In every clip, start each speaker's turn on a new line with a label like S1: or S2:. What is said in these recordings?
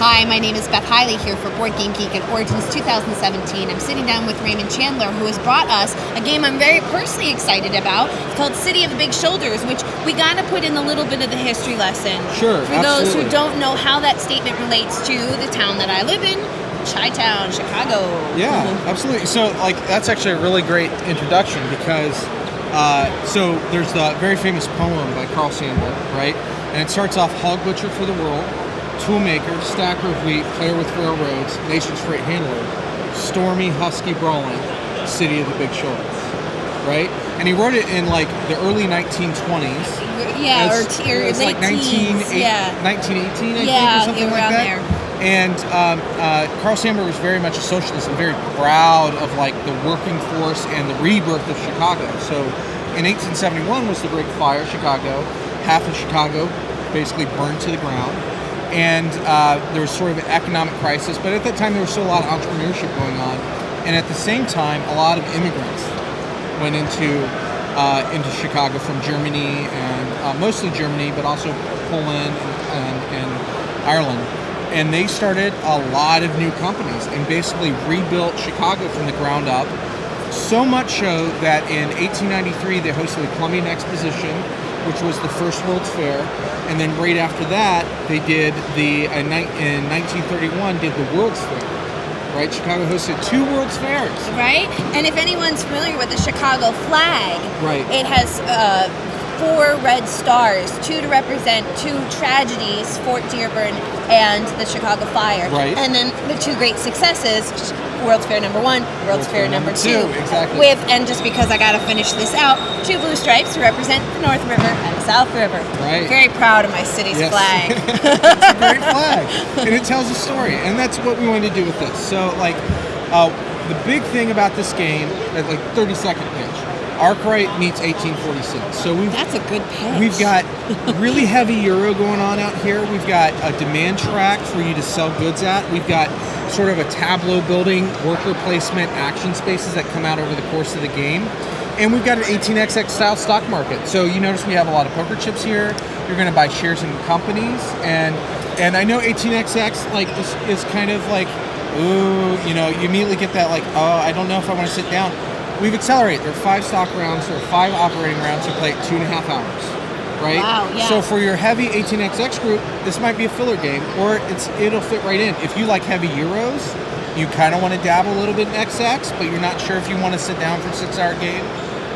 S1: Hi, my name is Beth Hiley here for Board Game Geek at Origins 2017. I'm sitting down with Raymond Chandler, who has brought us a game I'm very personally excited about. It's called City of the Big Shoulders, which we got to put in a little bit of the history lesson.
S2: Sure,
S1: for those who don't know how that statement relates to the town that I live in, Chi-Town, Chicago.
S2: Yeah, absolutely. So, that's actually a really great introduction because, so there's the very famous poem by Carl Sandburg, right? And it starts off, hog butcher for the world, toolmaker, stacker of wheat, player with railroads, nation's freight handler, stormy, husky, brawling, city of the big shoulders, right? And he wrote it in the early 1920s.
S1: Yeah,
S2: or
S1: late teens,
S2: 1918, I think, or something like that.
S1: There.
S2: And Carl Sandburg was very much a socialist and very proud of the working force and the rebirth of Chicago. So in 1871 was the Great Fire, Chicago. Half of Chicago basically burned to the ground. And there was sort of an economic crisis, but at that time there was still a lot of entrepreneurship going on. And at the same time, a lot of immigrants went into Chicago from Germany and mostly Germany, but also Poland and Ireland. And they started a lot of new companies and basically rebuilt Chicago from the ground up. So much so that in 1893 they hosted the Columbian Exposition, which was the first World's Fair, and then right after that they did in 1931 did the World's Fair. Right, Chicago hosted 2 World's Fairs. Right,
S1: and if anyone's familiar with the Chicago flag,
S2: right,
S1: it has 4 red stars, 2 to represent 2 tragedies, Fort Dearborn and the Chicago Fire.
S2: Right.
S1: And then the 2 great successes, World's Fair number 1, World's Fair number 2.
S2: Exactly.
S1: And just because I gotta finish this out, 2 blue stripes to represent the North River and the South River.
S2: Right.
S1: Very proud of my city's flag.
S2: It's a great flag. And it tells a story. And that's what we wanted to do with this. So the big thing about this game, 30-second pitch, Arkwright meets 1846. So
S1: that's a good pitch.
S2: We've got really heavy Euro going on out here. We've got a demand track for you to sell goods at. We've got sort of a tableau building, worker placement, action spaces that come out over the course of the game. And we've got an 18XX style stock market. So you notice we have a lot of poker chips here. You're going to buy shares in companies. And I know 18XX is kind of ooh, you immediately get that I don't know if I want to sit down. We've accelerated. There are 5 stock rounds. There are 5 operating rounds. You play it 2.5 hours, right?
S1: Wow, yeah.
S2: So for your heavy 18XX group, this might be a filler game, or it'll fit right in. If you like heavy Euros, you kind of want to dabble a little bit in XX, but you're not sure if you want to sit down for a 6-hour game.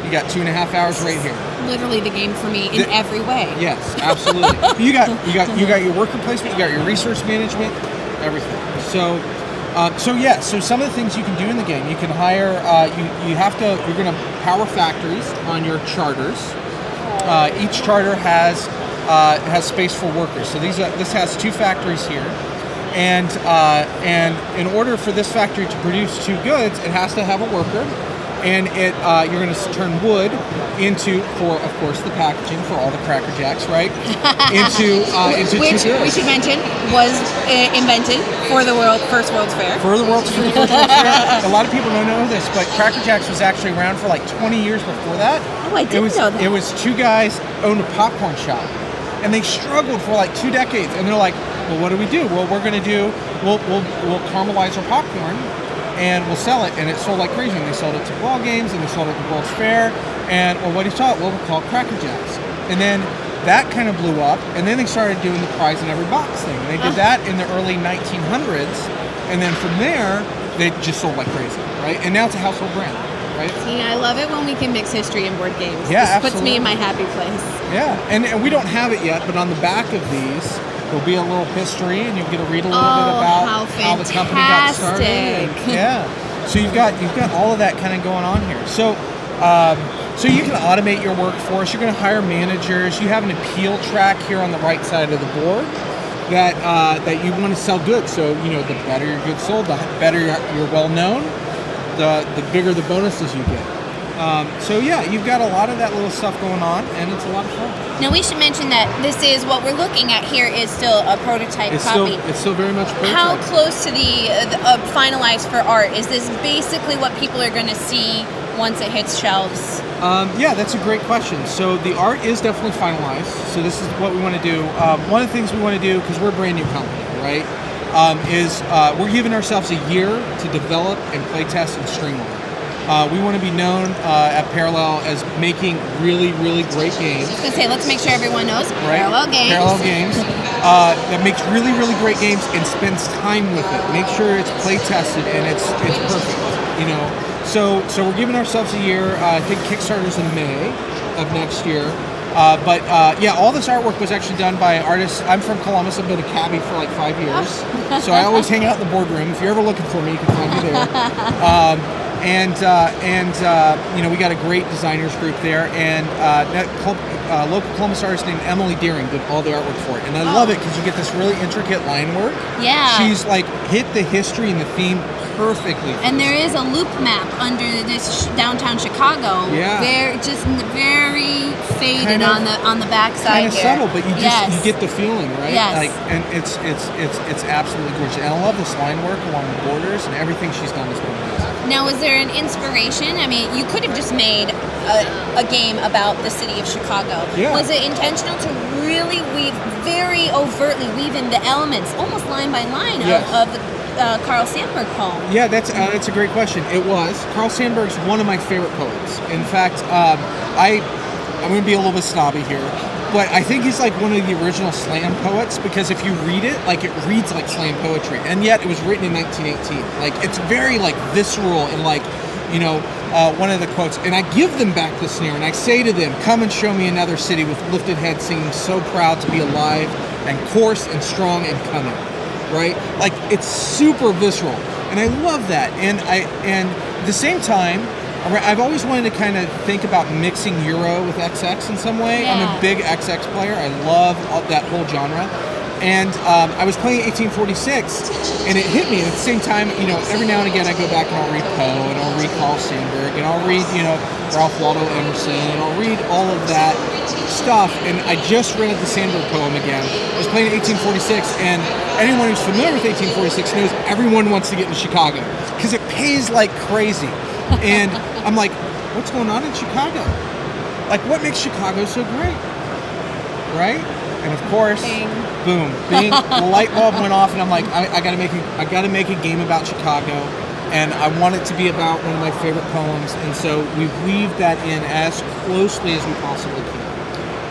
S2: You got 2.5 hours right here.
S1: Literally the game for me in every way.
S2: Yes, absolutely. you got your worker placement. You got your resource management, everything. So some of the things you can do in the game, you can hire, you're going to power factories on your charters. Each charter has space for workers. So this has 2 factories here. And in order for this factory to produce 2 goods, it has to have a worker. And you're going to turn wood for of course the packaging for all the Cracker Jacks, right? into
S1: Which
S2: 2 goods.
S1: we should mention was invented for the first World's Fair.
S2: For the first World's Fair. A lot of people don't know this, but Cracker Jacks was actually around for 20 years before that.
S1: Oh, I didn't know that.
S2: It was 2 guys owned a popcorn shop, and they struggled for 2 decades. And they're like, well, what do we do? Well, we'll caramelize our popcorn, and we'll sell it. And it sold like crazy. And they sold it to ball games, and they sold it to World's Fair. And what do you call it? Well, we'll call it Cracker Jacks. And then that kind of blew up. And then they started doing the prize in every box thing. And they did that in the early 1900s. And then from there, they just sold like crazy, right? And now it's a household brand, right?
S1: See, I love it when we can mix history and board games.
S2: Yeah,
S1: this puts me in my happy place.
S2: Yeah, and we don't have it yet, but on the back of these, there'll be a little history, and you get to read a little bit about how the company got started. Yeah, so you've got all of that kind of going on here. So you can automate your workforce. You're going to hire managers. You have an appeal track here on the right side of the board that you want to sell goods. So the better your goods sold, the better you're well known, the bigger the bonuses you get. You've got a lot of that little stuff going on, and it's a lot of fun.
S1: Now, we should mention that this is what we're looking at here is still a prototype copy.
S2: It's still very much prototype.
S1: How close to the finalized for art? Is this basically what people are going to see once it hits shelves?
S2: That's a great question. So the art is definitely finalized. So this is what we want to do. One of the things we want to do, because we're a brand new company, right? is we're giving ourselves a year to develop and play test and streamline. We want to be known at Parallel as making really, really great games.
S1: I was going to say, let's make sure everyone knows.
S2: Right?
S1: Parallel Games.
S2: Parallel Games. That makes really, really great games and spends time with it. Make sure it's play tested and it's perfect. You know, so we're giving ourselves a year. I think Kickstarter's in May of next year. But all this artwork was actually done by artists. I'm from Columbus. I've been a cabbie for like 5 years, so I always hang out in the boardroom. If you're ever looking for me, you can find me there. You know, we got a great designers group there, and local Columbus artist named Emily Deering did all the artwork for it, and I love it because you get this really intricate line work.
S1: Yeah,
S2: she's like hit the history and the theme perfectly.
S1: And there is a loop map under this downtown Chicago.
S2: Yeah,
S1: they're just very faded on the backside.
S2: Kind of subtle, but you just you get the feeling, right?
S1: Yes.
S2: Like, and it's absolutely gorgeous. And I love this line work along the borders, and everything she's done is brilliant.
S1: Now, was there an inspiration? I mean, you could have just made a game about the city of Chicago.
S2: Yeah.
S1: Was it intentional to really very overtly weave in the elements, almost line by line, of the Carl Sandburg poem? Yeah,
S2: that's a great question. It was. Carl Sandburg's one of my favorite poets. In fact, I'm going to be a little bit snobby here, but I think he's like one of the original slam poets, because if you read it, like, it reads like slam poetry, and yet it was written in 1918. Like, it's very like visceral and like, you know, one of the quotes, and I give them back the snare and I say to them, come and show me another city with lifted head singing, so proud to be alive and coarse and strong and cunning, right? Like, it's super visceral, and I love that. And at the same time, I've always wanted to kind of think about mixing Euro with XX in some way.
S1: Yeah.
S2: I'm a big XX player. I love that whole genre. And I was playing 1846, and it hit me. And at the same time, you know, every now and again I go back and I'll read Poe, and I'll read Carl Sandburg, and I'll read, you know, Ralph Waldo Emerson, and I'll read all of that stuff. And I just read the Sandburg poem again. I was playing 1846, and anyone who's familiar with 1846 knows everyone wants to get into Chicago because it pays like crazy. And I'm like, what's going on in Chicago? Like, what makes Chicago so great? Right? And of course, boom, the light bulb went off, and I'm like, I gotta make a game about Chicago, and I want it to be about one of my favorite poems, and so we weaved that in as closely as we possibly can.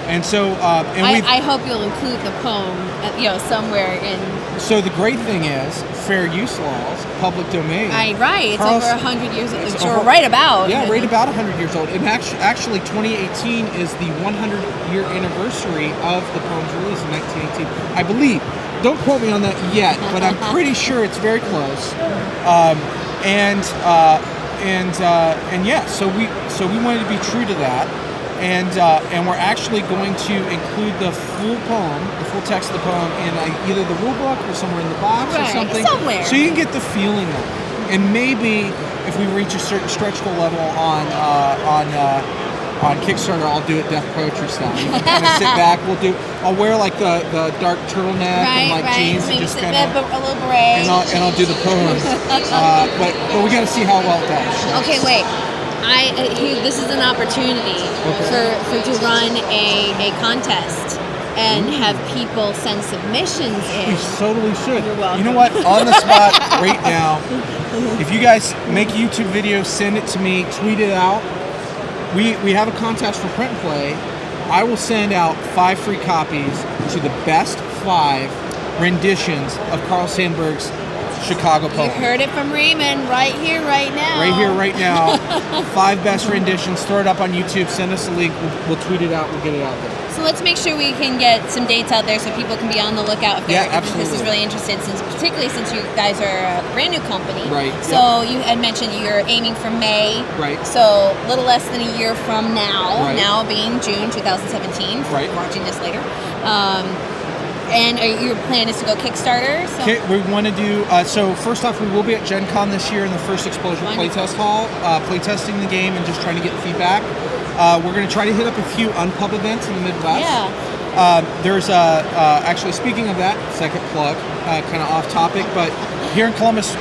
S2: And so,
S1: I hope you'll include the poem, you know, somewhere in.
S2: So the great thing is, fair use laws, public domain.
S1: Right. It's over 100 years old. Or right about.
S2: Yeah, right about 100 years old. And actually, 2018 is the 100-year anniversary of the poem's release in 1918. I believe. Don't quote me on that yet, but I'm pretty sure it's very close. And yeah, so we wanted to be true to that. And we're actually going to include the full poem, the full text of the poem, in either the rule book or somewhere in the box or something.
S1: Somewhere.
S2: So you can get the feeling of it. And maybe if we reach a certain stretch goal level on Kickstarter, I'll do it Deaf Poetry style. You can kind of sit back. I'll wear like the dark turtleneck and like jeans, and just kind of
S1: a little beret.
S2: And I'll do the poem. But we got to see how well it does.
S1: Okay, wait. This is an opportunity for to run a contest and have people send submissions in.
S2: We totally should.
S1: You're welcome.
S2: You know what? On the spot right now, if you guys make a YouTube video, send it to me, tweet it out. We have a contest for print and play. I will send out 5 free copies to the best 5 renditions of Carl Sandburg's Chicago poem.
S1: You heard it from Raymond right here, right now.
S2: Right here, right now. 5 best renditions. Throw it up on YouTube. Send us a link. We'll tweet it out. We'll get it out there.
S1: So let's make sure we can get some dates out there so people can be on the lookout if this is really interested, particularly since you guys are a brand new company.
S2: Right.
S1: So you had mentioned you're aiming for May.
S2: Right.
S1: So a little less than a year from now,
S2: right.
S1: Now being June 2017.
S2: Right.
S1: Watching this later. And your plan is to go Kickstarter? So.
S2: Okay, we want to do, so first off, we will be at Gen Con this year in the first Explosion Playtest Hall, playtesting the game and just trying to get feedback. We're going to try to hit up a few unpub events in the Midwest.
S1: Yeah.
S2: There's, actually, speaking of that, second plug, kind of off topic, but here in Columbus,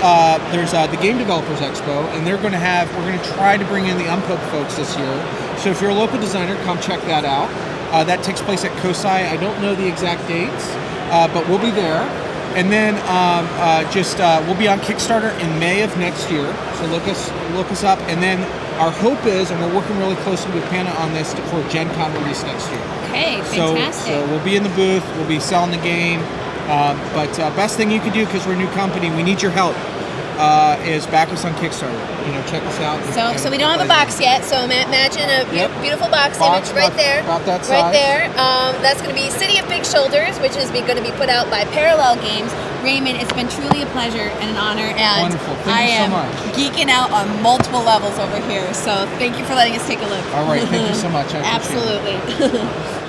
S2: there's the Game Developers Expo, and we're going to try to bring in the unpub folks this year. So if you're a local designer, come check that out. That takes place at COSI. I don't know the exact dates, but we'll be there. And then we'll be on Kickstarter in May of next year. So look us up. And then our hope is, and we're working really closely with Panda on this for Gen Con release next year.
S1: Okay, fantastic.
S2: So we'll be in the booth. We'll be selling the game. But best thing you can do, because we're a new company, we need your help, is back us on Kickstarter. Check us out.
S1: So we don't have a box yet. So imagine a beautiful box image right there.
S2: About that size.
S1: Right there. That's going to be City of Big Shoulders, which is going to be put out by Parallel Games. Raymond, it's been truly a pleasure and an honor. And
S2: wonderful. Thank you so much.
S1: Geeking out on multiple levels over here. So thank you for letting us take a look.
S2: All right. Thank you so much. I appreciate it.
S1: Absolutely.